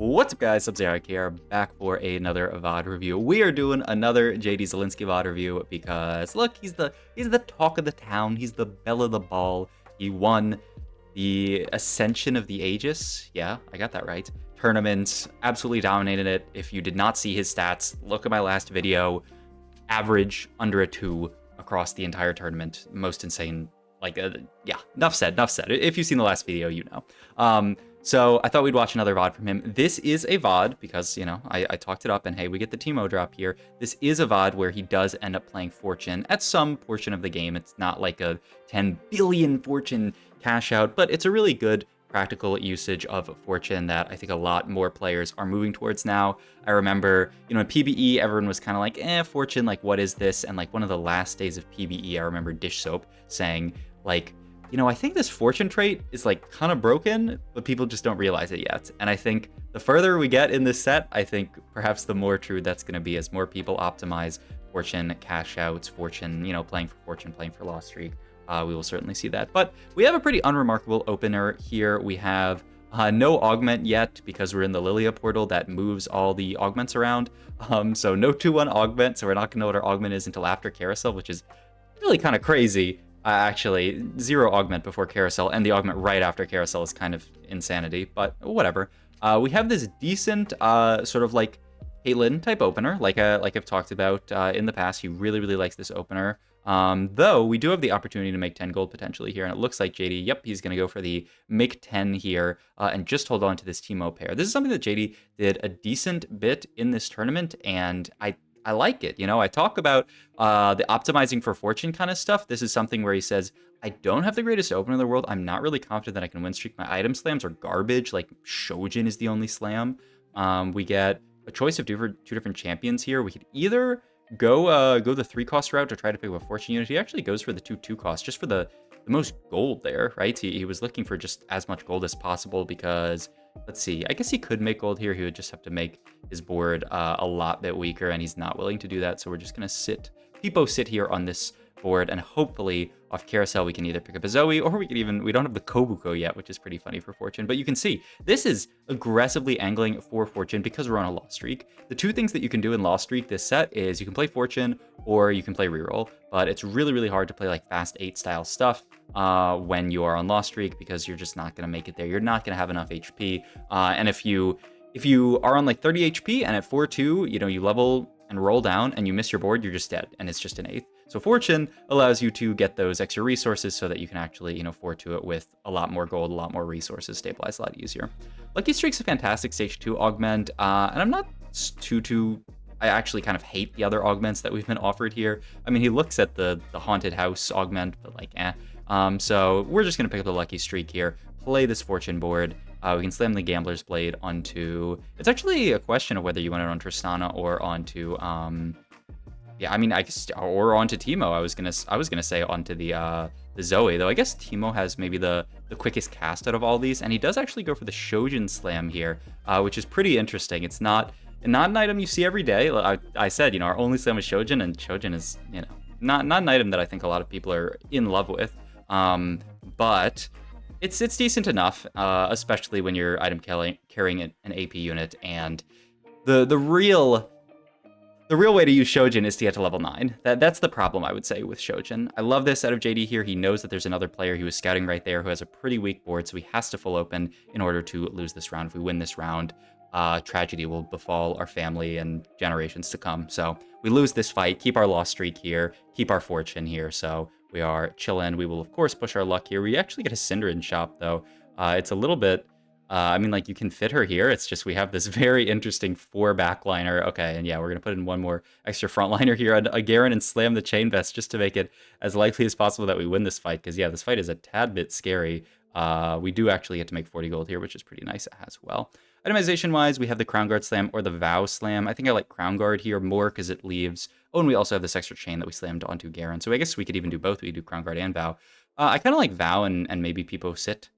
What's up, guys? Sub-Zero here, back for another VOD review. We are doing another JD Zielinski VOD review because look, he's the talk of the town. He's the belle of the ball. He won the Ascension of the Aegis. Yeah, I got that right. Tournament, absolutely dominated it. If you did not see his stats, look at my last video. Average under a 2 across the entire tournament. Most insane. Like, yeah, enough said. If you've seen the last video, you know. So I thought we'd watch another VOD from him. This is a VOD because, you know, I talked it up and hey, we get the Teemo drop here. This is a VOD where he does end up playing Fortune at some portion of the game. It's not like a 10 billion Fortune cash out, but it's a really good practical usage of Fortune that I think a lot more players are moving towards now. I remember, you know, in PBE, everyone was kind of like, Fortune, like, what is this? And like one of the last days of PBE, I remember Dish Soap saying, like, you know, I think this Fortune trait is like kind of broken, but people just don't realize it yet. And I think the further we get in this set, I think perhaps the more true that's going to be as more people optimize Fortune cash outs, Fortune, you know, playing for Fortune, playing for Lost Streak. We will certainly see that. But we have a pretty unremarkable opener here. We have no augment yet because we're in the Lilia portal that moves all the augments around. So no 2-1 augment, so we're not going to know what our augment is until after Carousel, which is really kind of crazy. Actually, 0 augment before Carousel, and the augment right after Carousel is kind of insanity, but whatever. We have this decent sort of like Caitlyn type opener, like I've talked about in the past. He really likes this opener. Though we do have the opportunity to make 10 gold potentially here, and it looks like JD, yep, he's going to go for the make 10 here and just hold on to this Teemo pair. This is something that JD did a decent bit in this tournament, and I like it. You know, I talk about the optimizing for Fortune kind of stuff. This is something where he says, I don't have the greatest opener in the world. I'm not really confident that I can win streak. My item slams are garbage. Like, Shojin is the only slam. We get a choice of two different champions here. We could either go the 3-cost route to try to pick up a Fortune unit. He actually goes for the 2 cost just for the most gold there, right? He was looking for just as much gold as possible because, let's see, I guess he could make gold here. He would just have to make his board a lot bit weaker, and he's not willing to do that. So we're just going to sit here on this board, and hopefully off Carousel we can either pick up a Zoe, or we don't have the Kobuko yet, which is pretty funny for Fortune. But you can see this is aggressively angling for Fortune because we're on a Lost Streak. The 2 things that you can do in Lost Streak this set is you can play Fortune or you can play Reroll, but it's really hard to play like fast 8 style stuff when you are on Lost Streak because you're just not going to make it there. You're not going to have enough HP, and if you are on like 30 HP and at 4-2, you know, you level and roll down and you miss your board, you're just dead, and it's just an 8th. So Fortune allows you to get those extra resources so that you can actually, you know, 4-2 it with a lot more gold, a lot more resources, stabilize a lot easier. Lucky Streak's a fantastic stage 2 augment, and I'm not I actually kind of hate the other augments that we've been offered here. I mean, he looks at the Haunted House augment, but like, so we're just going to pick up the Lucky Streak here, play this Fortune board. We can slam the Gambler's Blade onto... It's actually a question of whether you want it on Tristana or onto... yeah, I mean, I guess... Or onto Teemo. I was gonna say onto the Zoe, though I guess Teemo has maybe the quickest cast out of all these, and he does actually go for the Shojin Slam here, which is pretty interesting. It's not an item you see every day. I said, you know, our only slam is Shojin, and Shojin is, you know, not an item that I think a lot of people are in love with. But it's decent enough, especially when you're item carrying an AP unit, and the real way to use Shojin is to get to level 9. That's the problem, I would say, with Shojin. I love this out of JD here. He knows that there's another player he was scouting right there who has a pretty weak board, so he has to full open in order to lose this round. If we win this round, tragedy will befall our family and generations to come. So we lose this fight, keep our Lost Streak here, keep our Fortune here, so we are chillin'. We will, of course, push our luck here. We actually get a Synderen shop, though. It's a little bit... I mean, like, you can fit her here. It's just we have this very interesting 4 backliner. Okay, and yeah, we're going to put in one more extra frontliner here on a Garen and slam the Chain Vest just to make it as likely as possible that we win this fight. Because, yeah, this fight is a tad bit scary. We do actually get to make 40 gold here, which is pretty nice as well. Itemization-wise, we have the Crown Guard Slam or the Vow Slam. I think I like Crown Guard here more because it leaves... Oh, and we also have this extra chain that we slammed onto Garen. So I guess we could even do both. We could do Crown Guard and Vow. I kind of like Vow and maybe People Sit.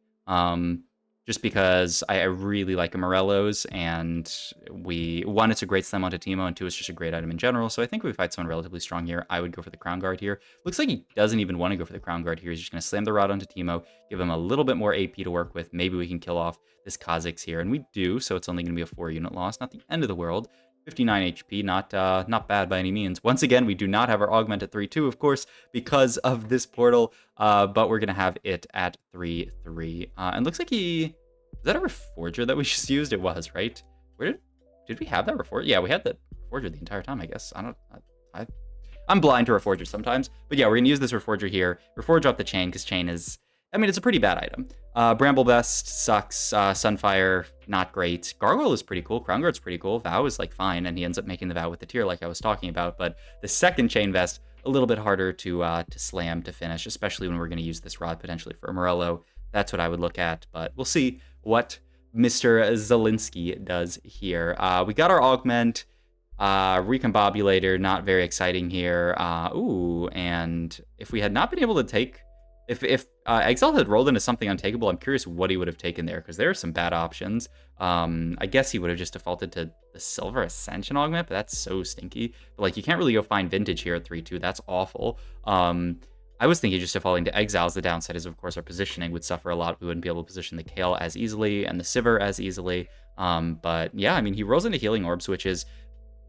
just because I really like Morello's, and one, it's a great slam onto Teemo, and two, it's just a great item in general. So I think if we fight someone relatively strong here, I would go for the Crown Guard here. Looks like he doesn't even want to go for the Crown Guard here. He's just going to slam the Rod onto Teemo, give him a little bit more AP to work with. Maybe we can kill off this Kha'Zix here, and we do, so it's only going to be a 4-unit loss. Not the end of the world. 59 HP, not bad by any means. Once again, we do not have our augment at 3-2, of course, because of this portal, but we're going to have it at 3-3. And looks like is that a Reforger that we just used? It was, right? Did we have that Reforger? Yeah, we had the Reforger the entire time, I guess. I'm blind to Reforger sometimes. But yeah, we're going to use this Reforger here. Reforge off the Chain, because Chain is, I mean, it's a pretty bad item. Bramble Best sucks. Sunfire, not great. Gargoyle is pretty cool. Crown Guard's pretty cool. Vow is, like, fine, and he ends up making the Vow with the tier like I was talking about. But the second Chain Vest, a little bit harder to slam, to finish, especially when we're going to use this Rod potentially for Morello. That's what I would look at, but we'll see what Mr. Zelinsky does here. We got our Augment. Recombobulator, not very exciting here. Ooh, and if we had not been able to take... If Exile had rolled into something untakeable, I'm curious what he would have taken there, because there are some bad options. I guess he would have just defaulted to the Silver Ascension Augment, but that's so stinky. But, like, you can't really go find Vintage here at 3-2. That's awful. I was thinking just defaulting to Exiles. The downside is, of course, our positioning would suffer a lot. We wouldn't be able to position the Kale as easily and the Sivir as easily. But, yeah, I mean, he rolls into Healing Orbs, which is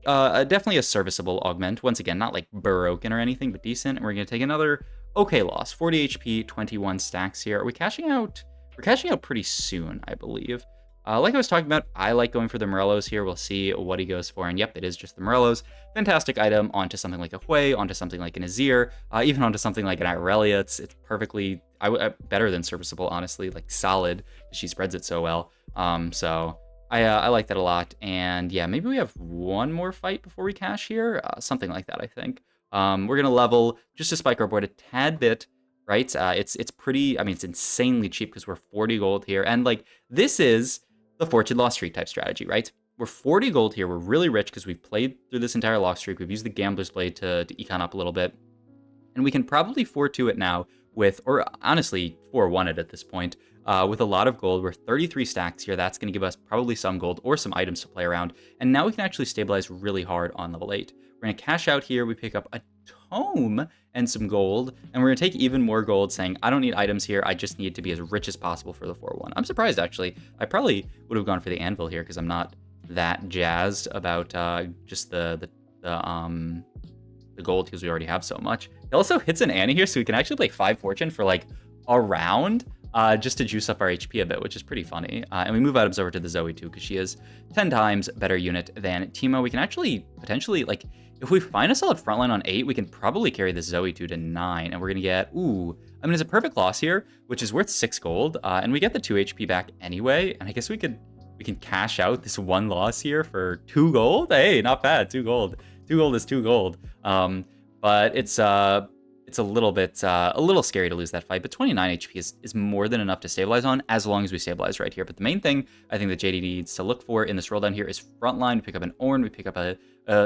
definitely a serviceable augment. Once again, not, like, broken or anything, but decent. And we're going to take another okay loss. 40 HP, 21 stacks here. Are we cashing out? We're cashing out pretty soon, I believe. Like I was talking about, I like going for the Morellos here. We'll see what he goes for. And yep, it is just the Morellos. Fantastic item onto something like a Hui, onto something like an Azir, even onto something like an Irelia. It's perfectly better than serviceable, honestly, like solid. She spreads it so well. So I like that a lot. And yeah, maybe we have one more fight before we cash here. Something like that, I think. We're going to level just to spike our board a tad bit. Right? It's pretty, I mean, it's insanely cheap because we're 40 gold here. And like, this is the Fortune Loss Streak type strategy, right? We're 40 gold here. We're really rich because we've played through this entire loss streak. We've used the Gambler's Blade to econ up a little bit. And we can probably 4-2 it now with, or honestly, 4-1 it at this point, with a lot of gold. We're 33 stacks here. That's going to give us probably some gold or some items to play around. And now we can actually stabilize really hard on level 8. We're going to cash out here. We pick up a tome and some gold, and we're going to take even more gold, saying, I don't need items here. I just need to be as rich as possible for the 4-1. I'm surprised, actually. I probably would have gone for the Anvil here because I'm not that jazzed about just the gold because we already have so much. It also hits an Annie here, so we can actually play 5 Fortune for like a round just to juice up our HP a bit, which is pretty funny. And we move items over to the Zoe too because she is 10 times better unit than Teemo. We can actually potentially, like, if we find a solid frontline on 8, we can probably carry the Zoe 2 to 9, and we're going to get, ooh, I mean, it's a perfect loss here, which is worth 6 gold, and we get the 2 HP back anyway, and I guess we can cash out this 1 loss here for 2 gold? Hey, not bad, 2 gold. 2 gold is 2 gold. But it's a little scary to lose that fight, but 29 HP is more than enough to stabilize on, as long as we stabilize right here. But the main thing I think that JD needs to look for in this roll down here is frontline. We pick up an Ornn, we pick up a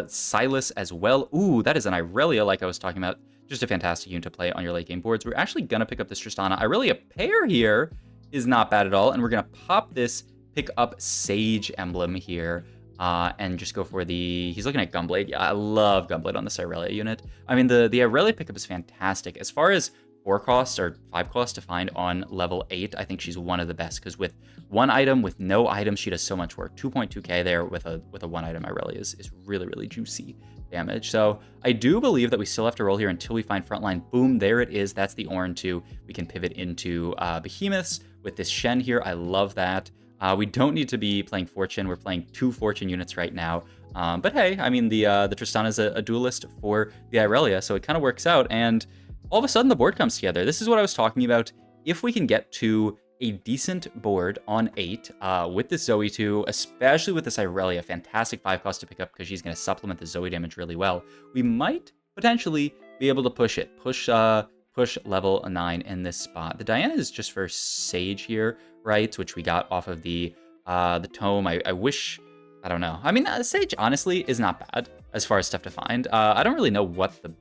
Silas as well. Ooh, that is an Irelia, like I was talking about. Just a fantastic unit to play on your late game boards. We're actually going to pick up this Tristana. Irelia pair here is not bad at all, and we're going to pop this pick up Sage emblem here. And just go for he's looking at Gunblade. Yeah, I love Gunblade on this Irelia unit. I mean, the Irelia pickup is fantastic. As far as 4 costs or 5 costs to find on level 8, I think she's one of the best, because with 1 item, with no item, she does so much work. 2.2k there with a 1 item Irelia is really, really juicy damage. So I do believe that we still have to roll here until we find frontline. Boom, there it is. That's the Ornn 2. We can pivot into Behemoths with this Shen here. I love that. We don't need to be playing Fortune. We're playing 2 Fortune units right now. But hey, I mean, the Tristana is a duelist for the Irelia, so it kind of works out. And all of a sudden, the board comes together. This is what I was talking about. If we can get to a decent board on 8 with this Zoe 2, especially with this Irelia, fantastic 5 cost to pick up because she's going to supplement the Zoe damage really well, we might potentially be able to push it. Push level 9 in this spot. The Diana is just for Sage here, right? Which we got off of the tome. I wish, I don't know. I mean, Sage honestly is not bad as far as stuff to find. I don't really know what the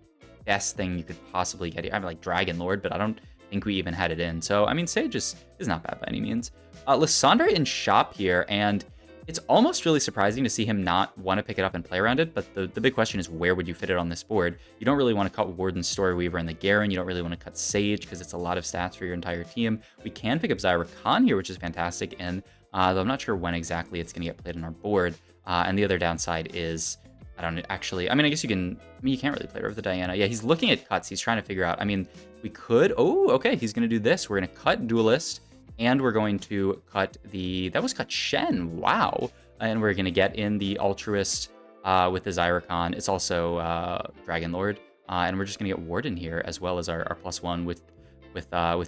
best thing you could possibly get here. I mean, like Dragon Lord, but I don't think we even had it in. So, I mean, Sage is not bad by any means. Lysandra in shop here, and it's almost really surprising to see him not want to pick it up and play around it, but the big question is, where would you fit it on this board? You don't really want to cut Warden, Storyweaver, and the Garen. You don't really want to cut Sage, because it's a lot of stats for your entire team. We can pick up Zyra Khan here, which is fantastic, and though I'm not sure when exactly it's going to get played on our board. And the other downside is, I don't know, actually, I mean, I guess you can, I mean, you can't really play her with the Diana. Yeah, he's looking at cuts. He's trying to figure out, I mean, we could, oh, okay, he's going to do this. We're going to cut Duelist, and we're going to cut that was cut Shen, wow. And we're going to get in the Altruist with the Zyracon. It's also Dragon Lord, and we're just going to get Warden here, as well as our +1 with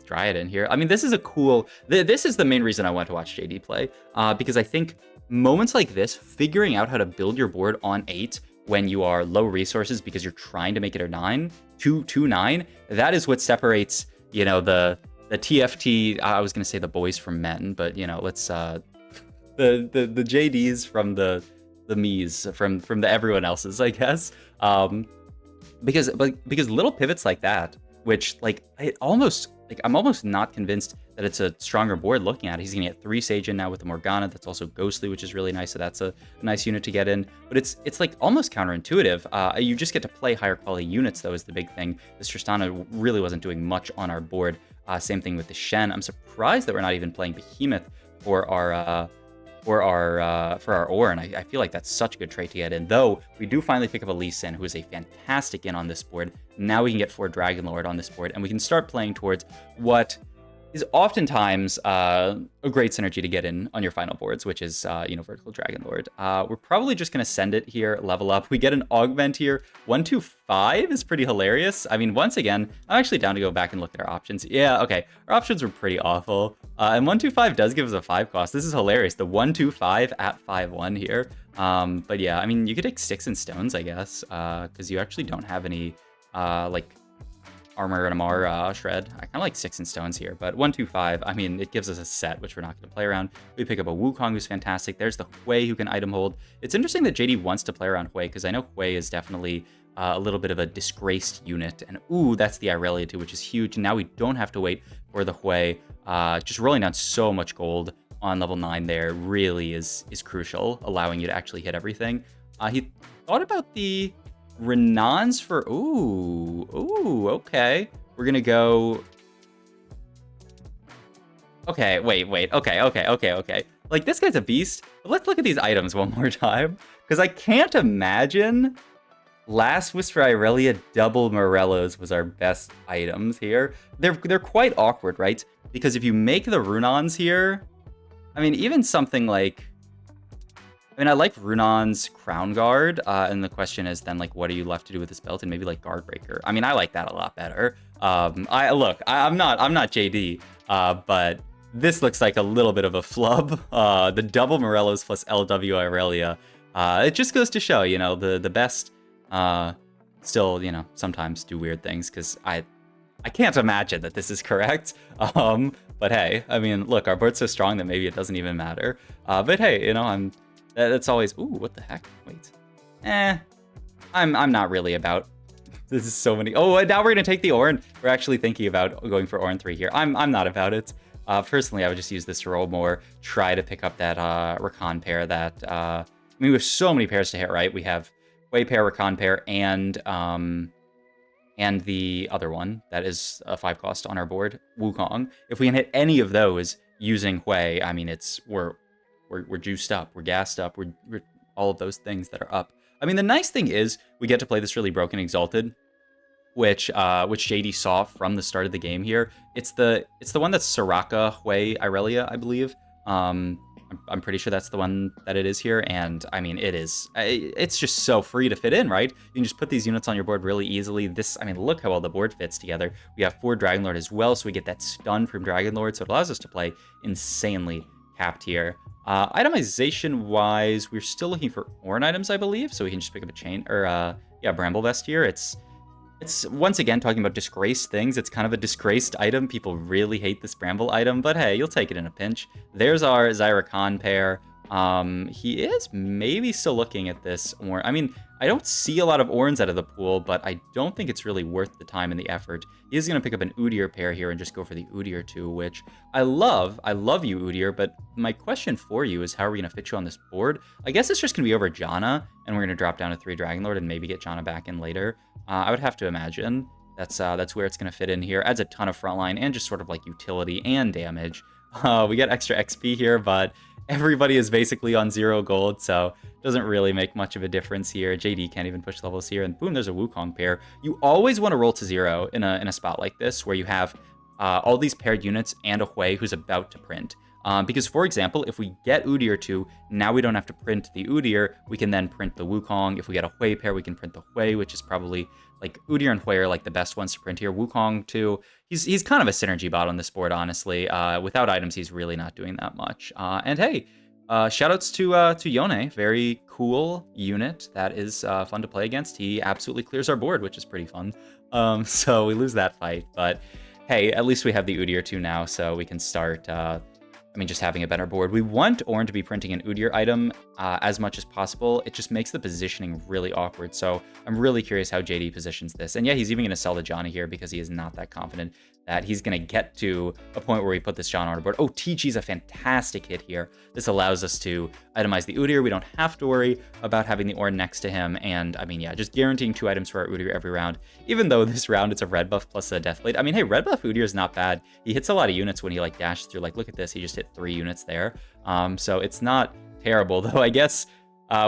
Dryad in here. I mean, this is a cool, this is the main reason I want to watch JD play, because I think moments like this, figuring out how to build your board on 8 when you are low resources because you're trying to make it a 9, 2-9, that is what separates, you know, the TFT, I was going to say the boys from men, but, you know, let's, the JDs from the me's, from the everyone else's, I guess. Because little pivots like that, which, like, I'm almost not convinced that it's a stronger board looking at it. He's gonna get 3 Sage in now with the Morgana. That's also Ghostly, which is really nice. So that's a nice unit to get in. But it's like almost counterintuitive. You just get to play higher quality units, though, is the big thing. This Tristana really wasn't doing much on our board. Same thing with the Shen. I'm surprised that we're not even playing Behemoth for our Ornn. I feel like that's such a good trait to get in, though we do finally pick up a Lee Sin, who is a fantastic in on this board. Now we can get 4 Dragon Lord on this board, and we can start playing towards what is oftentimes a great synergy to get in on your final boards, which is, you know, Vertical Dragon Lord. We're probably just going to send it here, level up. We get an augment here. 1-2-5 is pretty hilarious. I mean, once again, I'm actually down to go back and look at our options. Yeah, okay. Our options were pretty awful. And 1-2-5 does give us a 5 cost. This is hilarious. The 1-2-5 at 5-1 here. But yeah, I mean, you could take Sticks and Stones, I guess, because you actually don't have any, like, Armor and Amar Shred. I kind of like Sticks and Stones here, but 1-2-5, I mean, it gives us a set, which we're not going to play around. We pick up a Wukong, who's fantastic. There's the Hui, who can item hold. It's interesting that JD wants to play around Hui, because I know Hui is definitely a little bit of a disgraced unit. And ooh, that's the Irelia too, which is huge. Now we don't have to wait for the Hui. Just rolling down so much gold on level 9 there really is crucial, allowing you to actually hit everything. He thought about the Renans for, ooh, okay. We're gonna go, okay, wait, okay. Like, this guy's a beast, but let's look at these items one more time, because I can't imagine Last Whisper Irelia double Morellos was our best items here. They're quite awkward, right? Because if you make the Runons here, I mean, even something like, I mean, I like Runon's Crown Guard, and the question is then, like, what are you left to do with this belt? And maybe, like, Guard Breaker. I mean, I like that a lot better. I'm not JD, but this looks like a little bit of a flub. The double Morellos plus LW Irelia. It just goes to show, you know, the best still, you know, sometimes do weird things, because I can't imagine that this is correct. But hey, I mean, look, our board's so strong that maybe it doesn't even matter. But hey, you know, that's always, ooh, what the heck? Wait. I'm not really about, this is so many. Oh, and now we're gonna take the Ornn. We're actually thinking about going for Ornn 3 here. I'm not about it. Personally, I would just use this to roll more, try to pick up that Rakan pair that, I mean, we have so many pairs to hit, right? We have Hui pair, Rakan pair, and the other one that is a 5 cost on our board, Wukong. If we can hit any of those using Hui, I mean, we're juiced up, we're gassed up, we're all of those things that are up. I mean, the nice thing is we get to play this really broken Exalted, which JD saw from the start of the game here. It's the one that's Soraka, Hui, Irelia, I believe. I'm pretty sure that's the one that it is here, and I mean, it's just so free to fit in, right? You can just put these units on your board really easily. I mean, look how well the board fits together. We have 4 Dragon Lord as well, so we get that stun from Dragon Lord, so it allows us to play insanely capped here. Itemization-wise, we're still looking for Ornn items, I believe, so we can just pick up a chain, or, yeah, Bramble Vest here. It's once again talking about disgraced things. It's kind of a disgraced item. People really hate this Bramble item, but hey, you'll take it in a pinch. There's our Zyra Khan pair. He is maybe still looking at this. Or I mean, I don't see a lot of Orns out of the pool, but I don't think it's really worth the time and the effort. He is going to pick up an Udyr pair here and just go for the Udyr 2, which I love. I love you, Udyr, but my question for you is how are we going to fit you on this board? I guess it's just going to be over Janna, and we're going to drop down to 3 Dragonlord and maybe get Janna back in later. I would have to imagine that's where it's going to fit in here. Adds a ton of frontline and just sort of like utility and damage. We get extra XP here, but everybody is basically on 0 gold, so it doesn't really make much of a difference here. JD can't even push levels here, and boom, there's a Wukong pair. You always want to roll to 0 in a spot like this, where you have all these paired units and a Hui who's about to print. Because, for example, if we get Udyr 2, now we don't have to print the Udyr, we can then print the Wukong. If we get a Hui pair, we can print the Hui, which is probably, like, Udyr and Hui are, like, the best ones to print here. Wukong, too, he's kind of a synergy bot on this board, honestly. Without items, he's really not doing that much. And hey, shoutouts to Yone, very cool unit that is fun to play against. He absolutely clears our board, which is pretty fun. So we lose that fight, but hey, at least we have the Udyr 2 now, so we can start just having a better board. We want Ornn to be printing an Udyr item as much as possible. It just makes the positioning really awkward. So I'm really curious how JD positions this. And yeah, he's even going to sell the Johnny here because he is not that confident that he's going to get to a point where we put this John on our board. Oh, TG's a fantastic hit here. This allows us to itemize the Udyr. We don't have to worry about having the Ornn next to him. And I mean, yeah, just guaranteeing 2 items for our Udyr every round. Even though this round it's a red buff plus a Deathblade. I mean, hey, red buff Udyr is not bad. He hits a lot of units when he like dashes through. Like, look at this. He just hit 3 units there. So it's not terrible, though I guess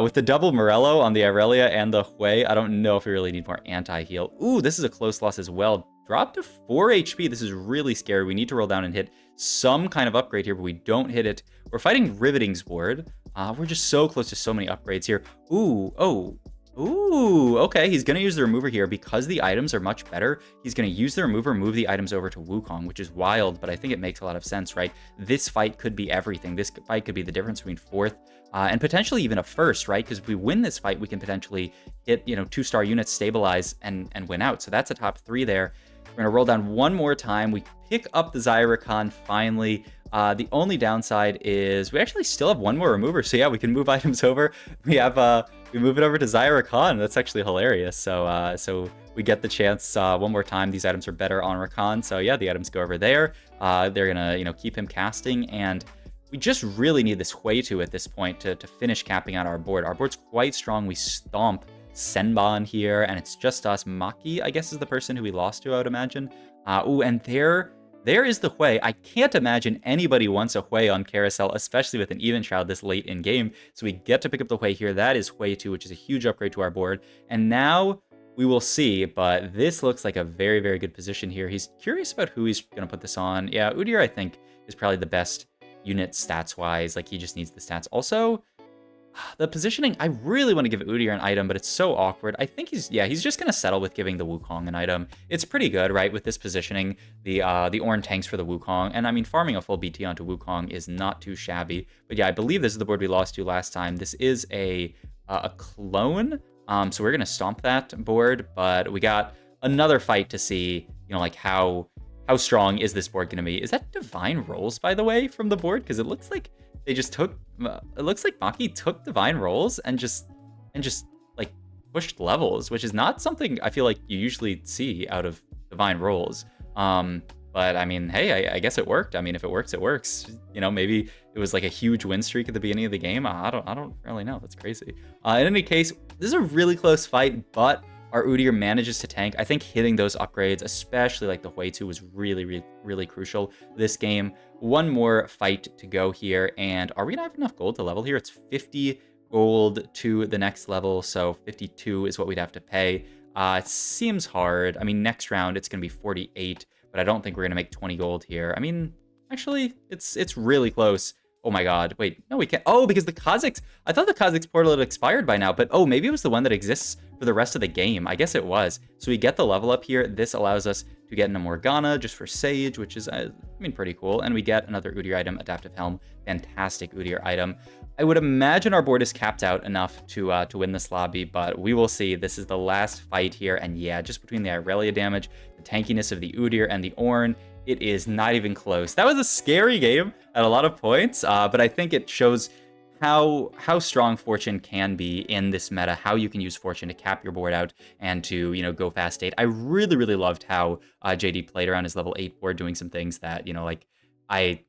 with the double Morello on the Irelia and the Hui, I don't know if we really need more anti-heal. Ooh, this is a close loss as well. Drop to 4 HP. This is really scary. We need to roll down and hit some kind of upgrade here, but we don't hit it. We're fighting Riveting's board. We're just so close to so many upgrades here. Ooh, okay, he's going to use the remover here because the items are much better. He's going to use the remover, move the items over to Wukong, which is wild, but I think it makes a lot of sense, right? This fight could be everything. This fight could be the difference between 4th and potentially even a 1st, right? Because if we win this fight, we can potentially hit, 2-star units, stabilize, and win out. So that's a top 3 there. We're going to roll down one more time. We pick up the Zyrakan finally. The only downside is we actually still have one more remover. So yeah, we can move items over. We move it over to Zyrakan. That's actually hilarious. So we get the chance one more time. These items are better on Rakan. So yeah, the items go over there. They're gonna keep him casting, and we just really need this Hui 2 at this point to finish capping out our board. Our board's quite strong. We stomp Senban here, and it's just us. Maki, I guess, is the person who we lost to, I would imagine. And there is the Hui. I can't imagine anybody wants a Hui on Carousel, especially with an Even Shroud this late in game. So we get to pick up the Hui here. That is Hui 2, which is a huge upgrade to our board. And now we will see, but this looks like a very, very good position here. He's curious about who he's going to put this on. Yeah, Udyr, I think, is probably the best unit stats-wise. Like, he just needs the stats. Also, the positioning, I really want to give Udyr an item, but it's so awkward. I think he's just going to settle with giving the Wukong an item. It's pretty good, right, with this positioning. The Ornn tanks for the Wukong, and I mean, farming a full BT onto Wukong is not too shabby. But yeah, I believe this is the board we lost to last time. This is a clone, so we're going to stomp that board, but we got another fight to see, like how strong is this board going to be. Is that Divine Rolls, by the way, from the board? Because it looks like they just took, it looks like Maki took Divine Rolls and just like pushed levels, which is not something I feel like you usually see out of Divine Rolls. But I mean, hey, I guess it worked. I mean, if it works, it works. Maybe it was like a huge win streak at the beginning of the game. I don't really know. That's crazy. In any case, this is a really close fight, but our Udyr manages to tank. I think hitting those upgrades, especially like the Hui 2, was really, really, really crucial this game. One more fight to go here, and are we gonna have enough gold to level here? It's 50 gold to the next level, so 52 is what we'd have to pay. It seems hard. I mean, next round it's gonna be 48, but I don't think we're gonna make 20 gold here. I mean, actually, it's really close. Oh my god, wait, no, we can't. Oh, because the Kha'Zix, I thought the Kha'Zix portal had expired by now, but oh, maybe it was the one that exists for the rest of the game. I guess it was. So we get the level up here. This allows us to get in a Morgana just for Sage, which is, pretty cool. And we get another Udyr item, Adaptive Helm. Fantastic Udyr item. I would imagine our board is capped out enough to win this lobby, but we will see. This is the last fight here, and yeah, just between the Irelia damage, the tankiness of the Udyr, and the Ornn, it is not even close. That was a scary game at a lot of points, but I think it shows how strong Fortune can be in this meta, how you can use Fortune to cap your board out and to, go fast 8. I really loved how JD played around his level 8 board, doing some things that, like I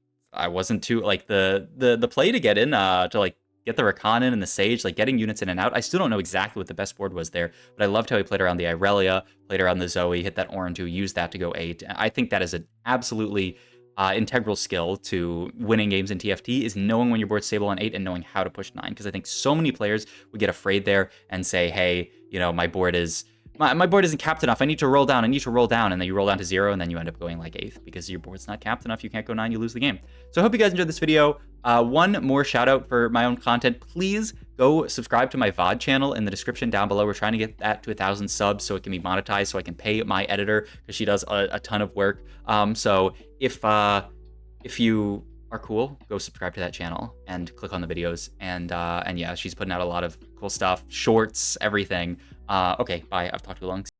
wasn't too like the play to get in to like get the Rakan in and the Sage, like getting units in and out. I still don't know exactly what the best board was there, but I loved how he played around the Irelia, played around the Zoe, hit that Orin 2, used that to go 8. I think that is an absolutely integral skill to winning games in TFT, is knowing when your board's stable on 8 and knowing how to push 9. Because I think so many players would get afraid there and say, hey, my board isn't capped enough. I need to roll down. And then you roll down to 0, and then you end up going like 8th because your board's not capped enough. You can't go 9, you lose the game. So I hope you guys enjoyed this video. One more shout out for my own content. Please go subscribe to my VOD channel in the description down below. We're trying to get that to 1,000 subs so it can be monetized, so I can pay my editor because she does a ton of work. So if you are cool, go subscribe to that channel and click on the videos. And yeah, she's putting out a lot of cool stuff, shorts, everything. Okay, bye. I've talked too long.